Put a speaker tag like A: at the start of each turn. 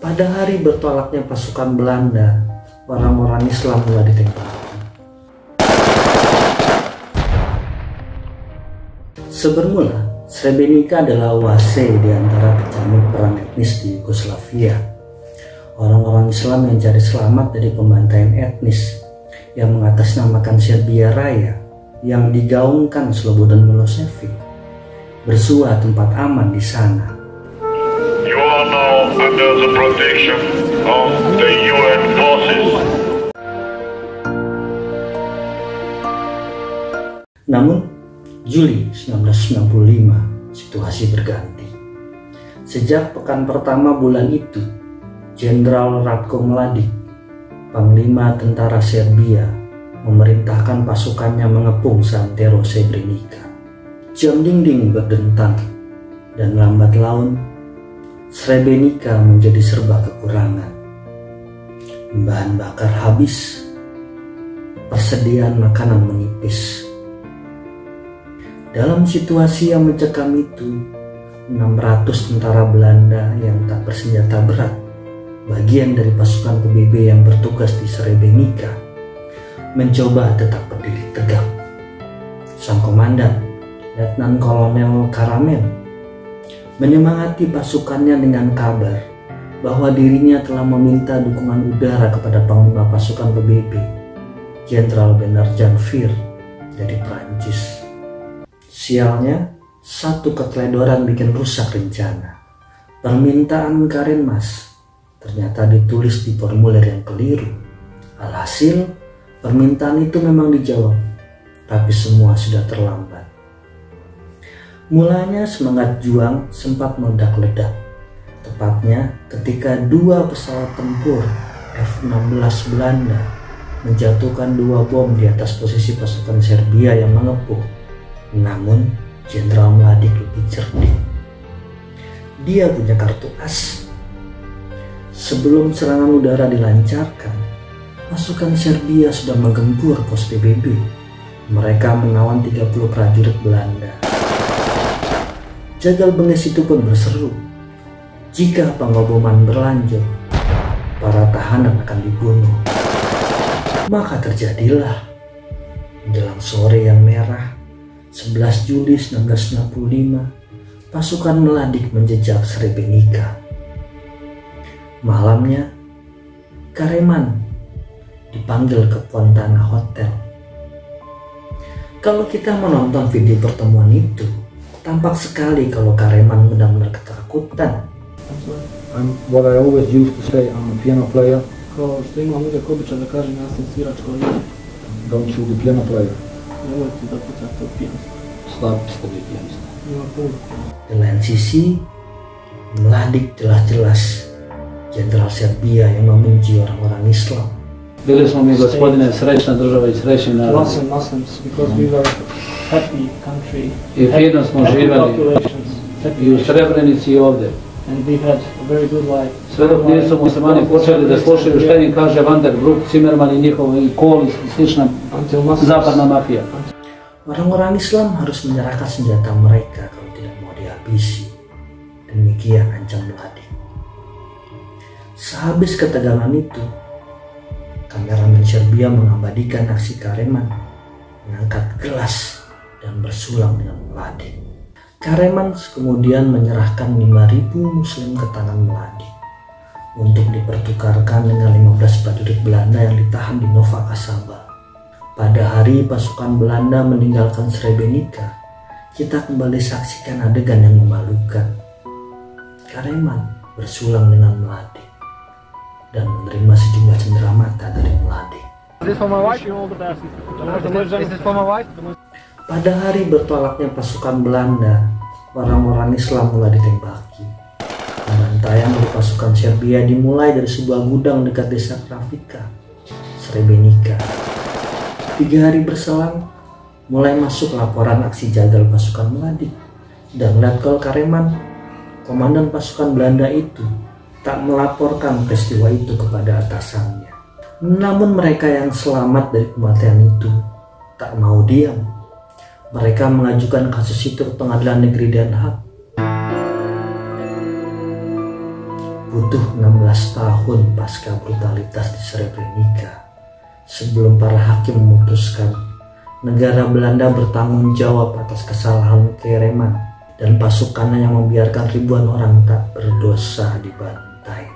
A: Pada hari bertolaknya pasukan Belanda, orang-orang Islam mulai ditembaki. Sebermula, Srebrenica adalah oase di antara kecamuk perang etnis di Yugoslavia. Orang-orang Islam yang cari selamat dari pembantaian etnis yang mengatasnamakan Serbia Raya yang digaungkan Slobodan Milošević bersua tempat aman di sana.
B: You are now under the protection of the UN forces.
A: Namun, Juli 1995, situasi berganti. Sejak pekan pertama bulan itu, Jenderal Ratko Mladić, Panglima Tentara Serbia, memerintahkan pasukannya mengepung Santero Srebrenica. Jam dinding berdentang, dan lambat laun, Srebrenica menjadi serba kekurangan. Bahan bakar habis, persediaan makanan menipis. Dalam situasi yang mencekam itu, 600 tentara Belanda yang tak bersenjata berat, bagian dari pasukan PBB yang bertugas di Srebrenica, mencoba tetap berdiri tegak. Sang komandan, Letnan Kolonel Karaman, menyemangati pasukannya dengan kabar bahwa dirinya telah meminta dukungan udara kepada Panglima pasukan PBB, Jenderal Bernard Janvier dari Prancis. Sialnya, satu keteledoran bikin rusak rencana. Permintaan Karaman ternyata ditulis di formulir yang keliru. Alhasil, permintaan itu memang dijawab, tapi semua sudah terlambat. Mulanya semangat juang sempat meledak-ledak, tepatnya ketika dua pesawat tempur F-16 Belanda menjatuhkan dua bom di atas posisi pasukan Serbia yang mengepung. Namun, Jenderal Mladić lebih cerdik. Dia punya kartu as. Sebelum serangan udara dilancarkan, pasukan Serbia sudah menggempur pos PBB. Mereka menawan 30 prajurit Belanda. Jagal bengis itu pun berseru, jika pengoboman berlanjut, para tahanan akan dibunuh. Maka terjadilah. Menjelang sore yang merah, 11 Juli 1965, pasukan Mladić menjejak Srebrenica. Malamnya, Karaman dipanggil ke Fontana Hotel. Kalau kita menonton video pertemuan itu, tampak sekali kalau Karaman benar-benar ketakutan.
C: What I always used to say, I'm a piano player.
D: Kao što imam uvijek običaj da kažem, ja sam sviračko lice.
C: Don't shoot the piano player.
D: Nemojte da pucate u pijanstvo.
C: Slabi ste vi pijanista.
D: Ima puno.
A: Di lain sisi, Mladić jelas-jelas Jenderal Serbia yang membenci orang-orang Islam.
C: Bili smo mi, gospodine, srećna država i srećni narod.
D: Muslims, because we were happy country.
C: I fino smo živjeli i u Srebrenici i ovdje.
D: And we had a very good life.
C: Sve dok nisu muslimani počeli da slušaju šta im kaže Vandenbroek, Zimmerman i njihovi Kohl i slična zapadna mafija.
A: Orang-orang Islam harus menyerahkan senjata mereka kalau tidak mau dihabisi. Demikian ancam Mladić. Sehabis ketegangan itu, kameramen Serbia mengabadikan aksi Karaman mengangkat gelas dan bersulang dengan Mladić. Karaman kemudian menyerahkan 5.000 muslim ke tangan Mladić untuk dipertukarkan dengan 15 prajurit Belanda yang ditahan di Nova Kasaba. Pada hari pasukan Belanda meninggalkan Srebrenica, kita kembali saksikan adegan yang memalukan. Karaman bersulang dengan Mladić dan menerima sejumlah cendera mata dari Mladić. Pada hari bertolaknya pasukan Belanda, orang-orang Islam mulai ditembaki. Pembantaian dari pasukan Serbia dimulai dari sebuah gudang dekat desa Kravica, Srebrenica. 3 hari berselang, mulai masuk laporan aksi jagal pasukan Mladić, dan Letkol Karaman, komandan pasukan Belanda itu, tak melaporkan peristiwa itu kepada atasannya. Namun mereka yang selamat dari kematian itu tak mau diam. Mereka mengajukan kasus itu ke Pengadilan Negeri Den Haag. Butuh 16 tahun pasca brutalitas di Srebrenica sebelum para hakim memutuskan negara Belanda bertanggung jawab atas kesalahan Kereman dan pasukannya yang membiarkan ribuan orang tak berdosa dibantai.